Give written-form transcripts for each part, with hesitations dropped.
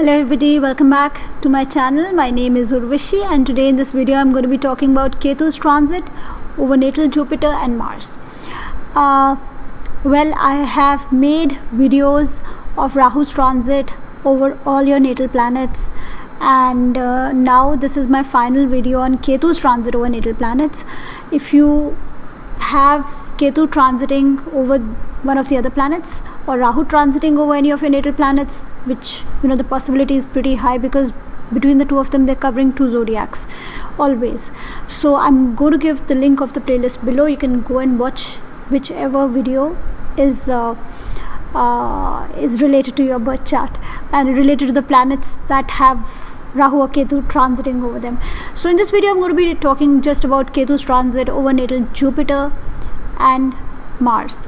Hello everybody, welcome back to my channel. My name is Urvashi and today in this video I'm going to be talking about Ketu's transit over natal Jupiter and Mars. Well, I have made videos of Rahu's transit over all your natal planets, and now this is my final video on Ketu's transit over natal planets. If you have Ketu transiting over one of the other planets or Rahu transiting over any of your natal planets, which the possibility is pretty high because between the two of them they're covering two zodiacs always. So I'm going to give the link of the playlist below. You can go and watch whichever video is related to your birth chart and related to the planets that have Rahu or Ketu transiting over them. So in this video I'm going to be talking just about Ketu's transit over natal Jupiter and Mars.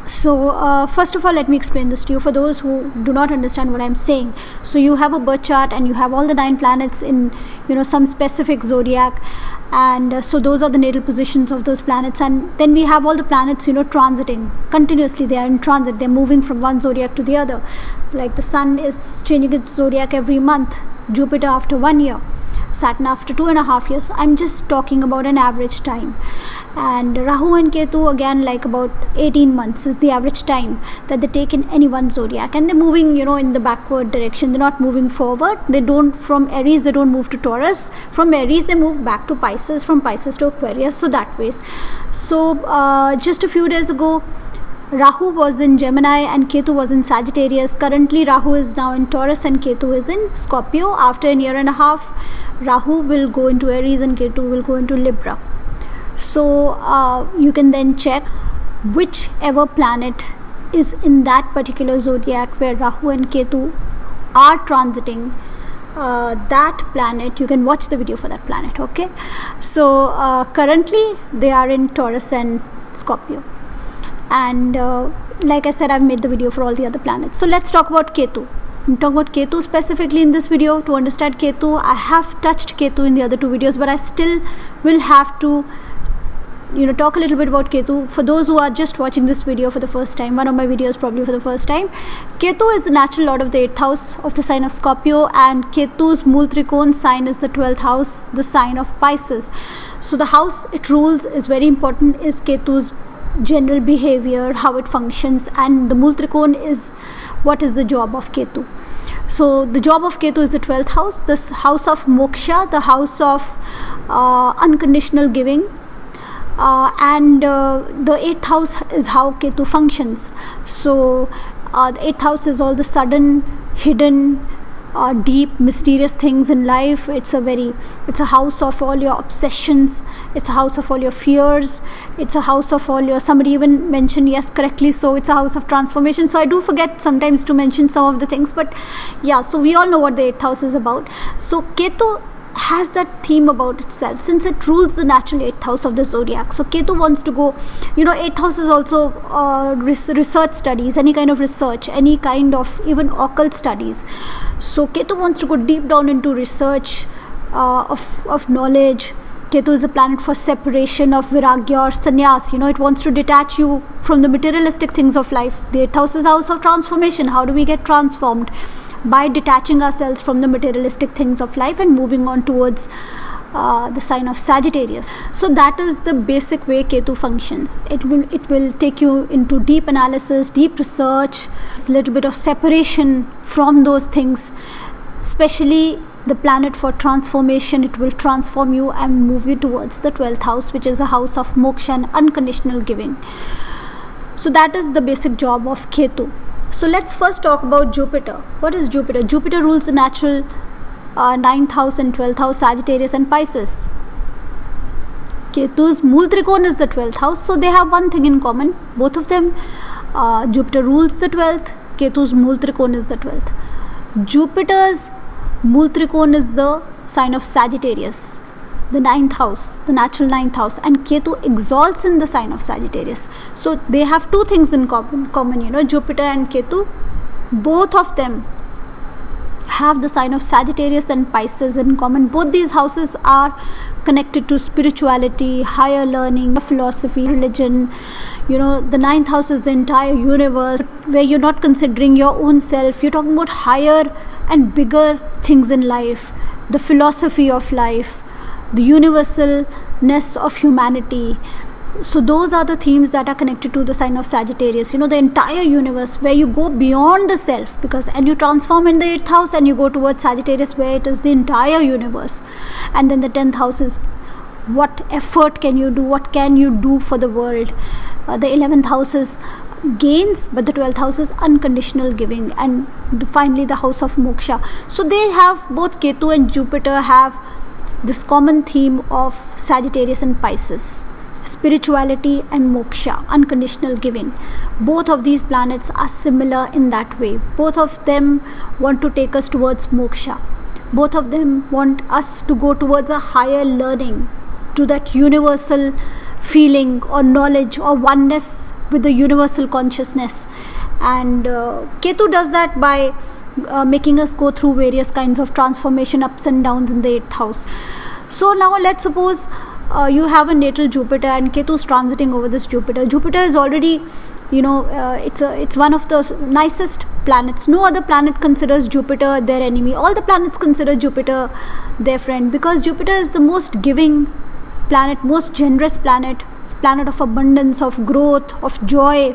So first of all, let me explain this to you for those who do not understand what I'm saying. So you have a birth chart and you have all the 9 planets in some specific zodiac, and so those are the natal positions of those planets, and then we have all the planets transiting continuously. They are in transit, they're moving from one zodiac to the other. Like the sun is changing its zodiac every month, Jupiter after 1 year, Saturn after 2.5 years. I'm just talking about an average time. And Rahu and Ketu again, like about 18 months is the average time that they take in any one zodiac, and they're moving in the backward direction. They're not moving forward. They don't, from Aries they don't move to Taurus, from Aries they move back to Pisces, from Pisces to Aquarius, so that ways. So just a few days ago Rahu was in Gemini and Ketu was in Sagittarius. Currently Rahu is now in Taurus and Ketu is in Scorpio. After a year and a half, Rahu will go into Aries and Ketu will go into Libra. So you can then check whichever planet is in that particular zodiac where Rahu and Ketu are transiting that planet. You can watch the video for that planet. Okay, so currently they are in Taurus and Scorpio, and like I said, I've made the video for all the other planets. So let's talk about Ketu. I'm talking about Ketu specifically in this video. To understand Ketu, I have touched Ketu in the other 2 videos, but I still will have to talk a little bit about Ketu for those who are just watching this video for the first time, one of my videos probably for the first time. Ketu is the natural lord of the 8th house of the sign of Scorpio, and Ketu's Mool Trikon sign is the 12th house, the sign of Pisces. So the house it rules is very important, is Ketu's general behavior, how it functions, and the Mool Trikon is what is the job of Ketu. So the job of Ketu is the 12th house, this house of moksha, the house of unconditional giving, and the 8th house is how Ketu functions. So the 8th house is all the sudden, hidden, deep, mysterious things in life. It's a house of all your obsessions. It's a house of all your fears. It's a house of all your, somebody even mentioned, yes, correctly so, it's a house of transformation. So I do forget sometimes to mention some of the things, but yeah, so we all know what the 8th house is about. So Ketu has that theme about itself since it rules the natural 8th house of the zodiac. So Ketu wants to go, 8th house is also research studies, any kind of research, any kind of even occult studies. So Ketu wants to go deep down into research of knowledge. Ketu is a planet for separation, of viragya or sannyas. It wants to detach you from the materialistic things of life. The 8th house is house of transformation. How do we get transformed? By detaching ourselves from the materialistic things of life and moving on towards the sign of Sagittarius. So that is the basic way Ketu functions. It will take you into deep analysis, deep research, a little bit of separation from those things, especially the planet for transformation. It will transform you and move you towards the 12th house, which is a house of moksha and unconditional giving. So that is the basic job of Ketu. So let's first talk about Jupiter. What is Jupiter? Jupiter rules the natural 9th house and 12th house, Sagittarius and Pisces. Ketu's Mool Trikon is the 12th house, so they have one thing in common. Both of them, Jupiter rules the 12th, Ketu's Mool Trikon is the 12th. Jupiter's Mool Trikon is the sign of Sagittarius, the 9th house, the natural 9th house, and Ketu exalts in the sign of Sagittarius. So they have 2 things in common, Jupiter and Ketu, both of them have the sign of Sagittarius and Pisces in common. Both these houses are connected to spirituality, higher learning, philosophy, religion. The 9th house is the entire universe, where you're not considering your own self. You're talking about higher and bigger things in life, the philosophy of life, the universalness of humanity. So those are the themes that are connected to the sign of Sagittarius. The entire universe, where you go beyond the self, and you transform in the 8th house and you go towards Sagittarius, where it is the entire universe. And then the 10th house is what effort can you do, what can you do for the world. The 11th house is gains, but the 12th house is unconditional giving, and finally the house of moksha. So they have, both Ketu and Jupiter have this common theme of Sagittarius and Pisces, spirituality and moksha, unconditional giving. Both of these planets are similar in that way. Both of them want to take us towards moksha. Both of them want us to go towards a higher learning, to that universal feeling or knowledge or oneness with the universal consciousness. And Ketu does that by making us go through various kinds of transformation, ups and downs in the 8th house. So now let's suppose you have a natal Jupiter and Ketu is transiting over this Jupiter. Jupiter is already, it's one of the nicest planets. No other planet considers Jupiter their enemy. All the planets consider Jupiter their friend, because Jupiter is the most giving planet, most generous planet of abundance, of growth, of joy.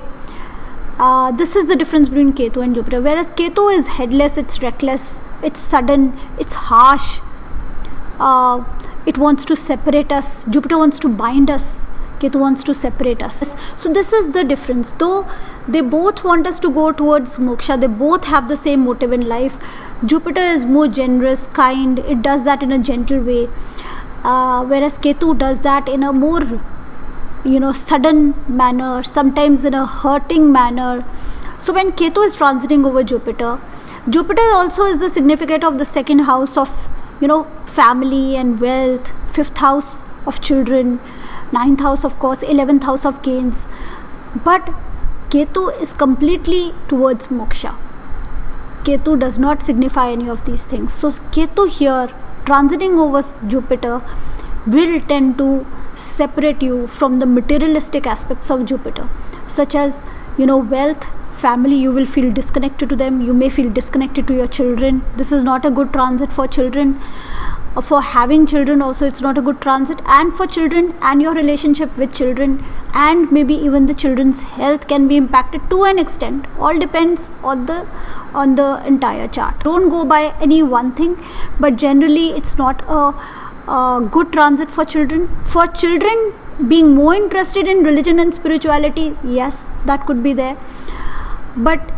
This is the difference between Ketu and Jupiter. Whereas Ketu is headless, it's reckless, it's sudden, it's harsh. It wants to separate us. Jupiter wants to bind us. Ketu wants to separate us. So this is the difference. Though they both want us to go towards moksha, they both have the same motive in life. Jupiter is more generous, kind. It does that in a gentle way. Whereas Ketu does that in a more sudden manner, sometimes in a hurting manner. So when Ketu is transiting over Jupiter also is the significant of the 2nd house of family and wealth, 5th house of children, 9th house of course, 11th house of gains. But Ketu is completely towards moksha. Ketu does not signify any of these things. So Ketu here transiting over Jupiter will tend to separate you from the materialistic aspects of Jupiter, such as wealth, family. You will feel disconnected to them. You may feel disconnected to your children. This is not a good transit for children. For having children also, it's not a good transit. And for children and your relationship with children, and maybe even the children's health can be impacted to an extent. All depends on the entire chart. Don't go by any one thing, but generally it's not a good transit for children. For children being more interested in religion and spirituality, yes, that could be there. But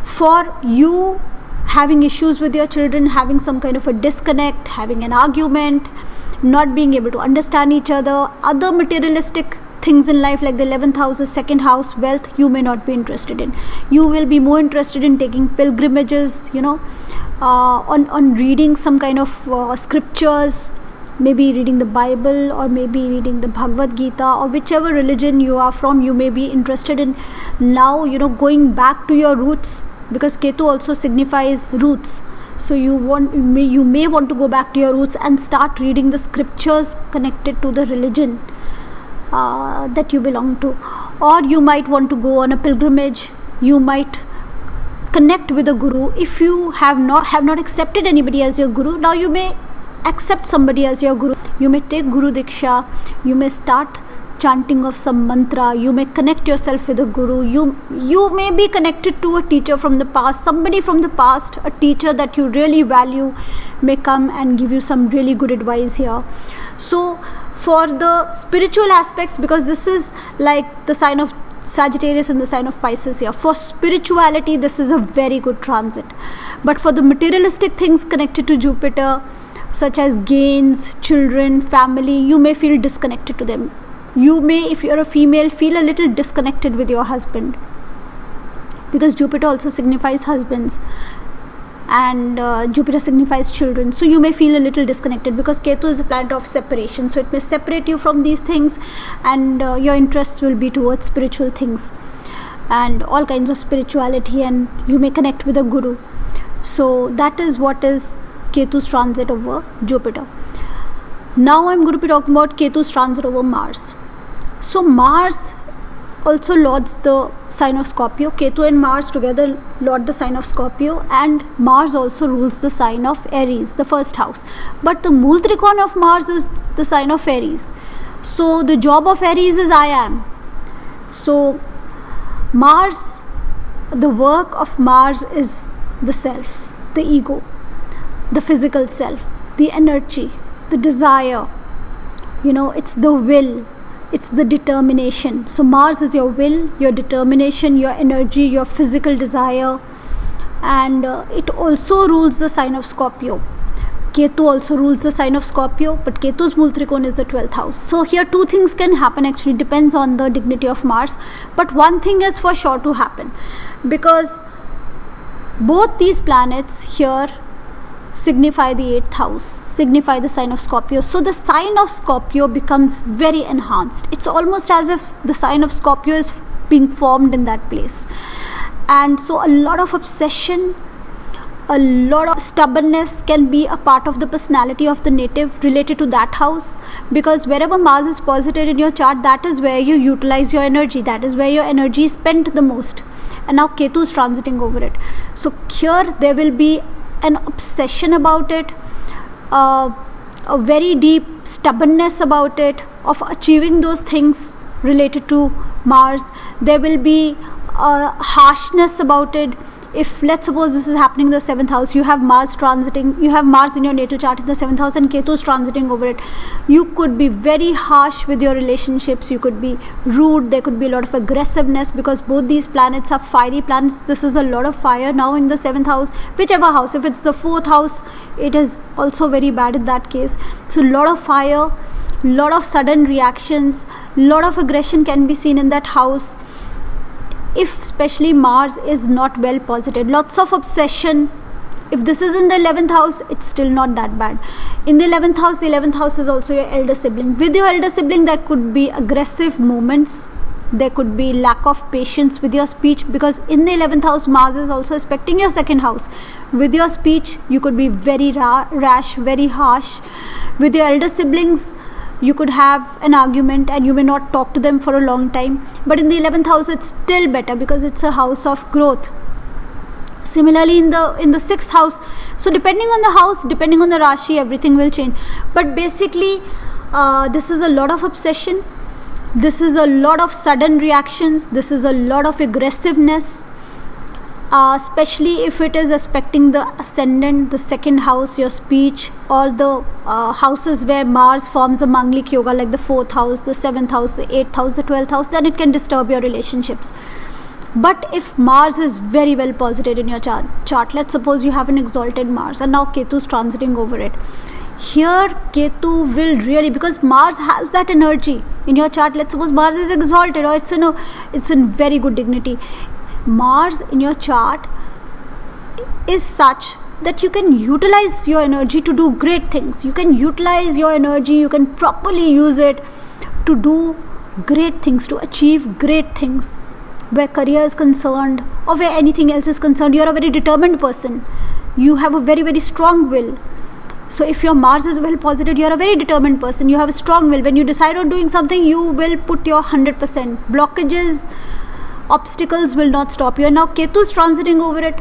for you having issues with your children, having some kind of a disconnect, having an argument, not being able to understand each other, other materialistic things in life like the 11th house, the 2nd house, wealth, you may not be interested in. You will be more interested in taking pilgrimages, on reading some kind of scriptures, maybe reading the Bible, or maybe reading the Bhagavad Gita, or whichever religion you are from. You may be interested in now going back to your roots, because Ketu also signifies roots. So you may want to go back to your roots and start reading the scriptures connected to the religion that you belong to. Or you might want to go on a pilgrimage. You might connect with a guru. If you have not accepted anybody as your guru, now you may accept somebody as your guru. You may take Guru Diksha. You may start chanting of some mantra. You may connect yourself with a guru. You may be connected to a teacher from the past. Somebody from the past, a teacher that you really value, may come and give you some really good advice here. So for the spiritual aspects, because this is like the sign of Sagittarius and the sign of Pisces here, for spirituality this is a very good transit. But for the materialistic things connected to Jupiter, such as gains, children, family, you may feel disconnected to them. You may, if you're a female, feel a little disconnected with your husband, because Jupiter also signifies husbands and Jupiter signifies children. So you may feel a little disconnected because Ketu is a planet of separation. So it may separate you from these things, and your interests will be towards spiritual things and all kinds of spirituality, and you may connect with a guru. So that is what is Ketu's transit over Jupiter. Now I'm going to be talking about Ketu's transit over Mars. So Mars also lords the sign of Scorpio. Ketu and Mars together lord the sign of Scorpio, and Mars also rules the sign of Aries, the first house. But the Mool Trikona of Mars is the sign of Aries. So the job of Aries is I am. So Mars, the work of Mars is the self, the ego, the physical self, the energy, the desire. It's the will. It's the determination. So Mars is your will, your determination, your energy, your physical desire, and it also rules the sign of Scorpio. Ketu also rules the sign of Scorpio, but Ketu's Mool Trikona is the 12th house. So here two things can happen, actually depends on the dignity of Mars, but one thing is for sure to happen, because both these planets here signify the 8th house, signify the sign of Scorpio. So the sign of Scorpio becomes very enhanced. It's almost as if the sign of Scorpio is being formed in that place. And so a lot of obsession, a lot of stubbornness can be a part of the personality of the native related to that house, because wherever Mars is posited in your chart, that is where you utilize your energy, that is where your energy is spent the most. And now Ketu is transiting over it. So here there will be an obsession about it, a very deep stubbornness about it, of achieving those things related to Mars. There will be a harshness about it. If, let's suppose, this is happening in the 7th house, you have Mars transiting, you have Mars in your natal chart in the 7th house and Ketu is transiting over it, you could be very harsh with your relationships, you could be rude, there could be a lot of aggressiveness, because both these planets are fiery planets. This is a lot of fire now in the 7th house, whichever house. If it's the 4th house, it is also very bad in that case. So a lot of fire, lot of sudden reactions, lot of aggression can be seen in that house. If especially Mars is not well posited, lots of obsession. If this is in the 11th house, it's still not that bad. In the 11th house is also your elder sibling. With your elder sibling, there could be aggressive moments. There could be lack of patience with your speech, because in the 11th house, Mars is also aspecting your 2nd house. With your speech, you could be very rash, very harsh. With your elder siblings, you could have an argument and you may not talk to them for a long time. But in the 11th house, it's still better because it's a house of growth. Similarly, in the 6th house, so depending on the house, depending on the Rashi, everything will change. But basically, this is a lot of obsession. This is a lot of sudden reactions. This is a lot of aggressiveness. Especially if it is aspecting the ascendant, the 2nd house, your speech, all the houses where Mars forms a Manglik yoga, like the 4th house, the 7th house, the 8th house, the 12th house, then it can disturb your relationships. But if Mars is very well posited in your chart, let's suppose you have an exalted Mars and now Ketu is transiting over it. Here Ketu will really, because Mars has that energy in your chart. Let's suppose Mars is exalted or it's in very good dignity. Mars in your chart is such that you can utilize your energy to do great things. You can utilize your energy, you can properly use it to do great things, to achieve great things. Where career is concerned or where anything else is concerned, you're a very determined person. You have a very, very strong will. So if your Mars is well posited, you're a very determined person. You have a strong will. When you decide on doing something, you will put your 100%. Blockages, obstacles will not stop you. And now Ketu is transiting over it.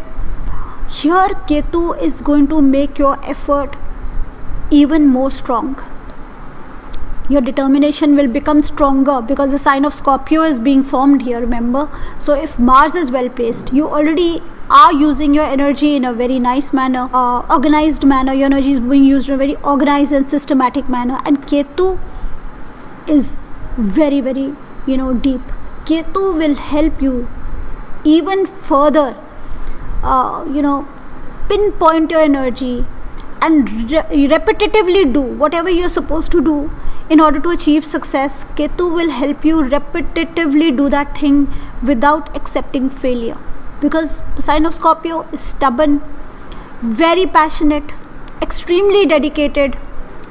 Here Ketu is going to make your effort even more strong. Your determination will become stronger because the sign of Scorpio is being formed here, remember. So if Mars is well placed, you already are using your energy in a very nice manner, organized manner. Your energy is being used in a very organized and systematic manner. And Ketu is very, very, deep. Ketu will help you even further, pinpoint your energy and repetitively do whatever you're supposed to do in order to achieve success. Ketu will help you repetitively do that thing without accepting failure, because the sign of Scorpio is stubborn, very passionate, extremely dedicated,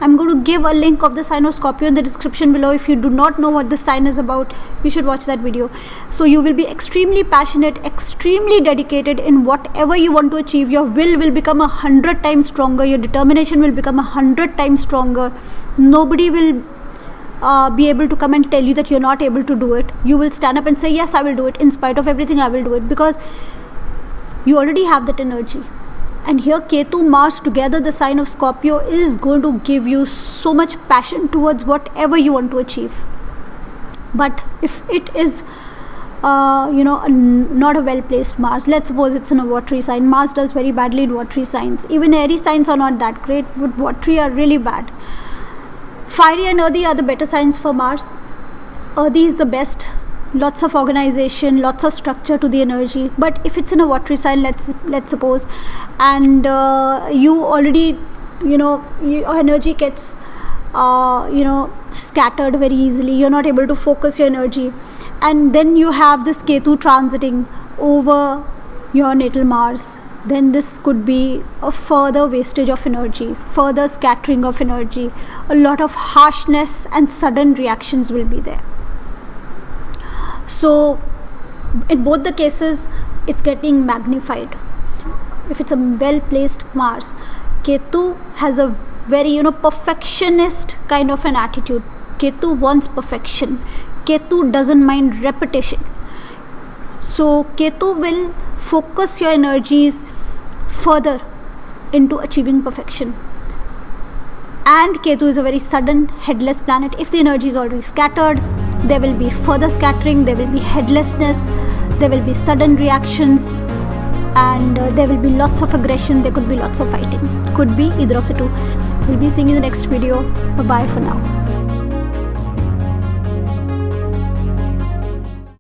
I'm going to give a link of the sign of Scorpio in the description below. If you do not know what this sign is about, you should watch that video. So you will be extremely passionate, extremely dedicated in whatever you want to achieve. Your will become 100 times stronger. Your determination will become 100 times stronger. Nobody will be able to come and tell you that you're not able to do it. You will stand up and say, yes, I will do it. In spite of everything, I will do it, because you already have that energy. And here Ketu, Mars together, the sign of Scorpio, is going to give you so much passion towards whatever you want to achieve. But if it is not a well placed Mars, let's suppose it's in a watery sign. Mars does very badly in watery signs. Even airy signs are not that great, but watery are really bad. Fiery and earthy are the better signs for Mars. Earthy is the best. Lots of organization, lots of structure to the energy. But if it's in a watery sign, let's suppose, and you already, your energy gets scattered very easily. You're not able to focus your energy, and then you have this Ketu transiting over your natal Mars. Then this could be a further wastage of energy, further scattering of energy. A lot of harshness and sudden reactions will be there. So in both the cases, it's getting magnified. If it's a well-placed Mars, Ketu has a very, perfectionist kind of an attitude. Ketu wants perfection. Ketu doesn't mind repetition. So Ketu will focus your energies further into achieving perfection. And Ketu is a very sudden, headless planet. If the energy is already scattered, there will be further scattering, there will be headlessness, there will be sudden reactions, and there will be lots of aggression, there could be lots of fighting. Could be either of the two. We'll be seeing you in the next video. Bye-bye for now.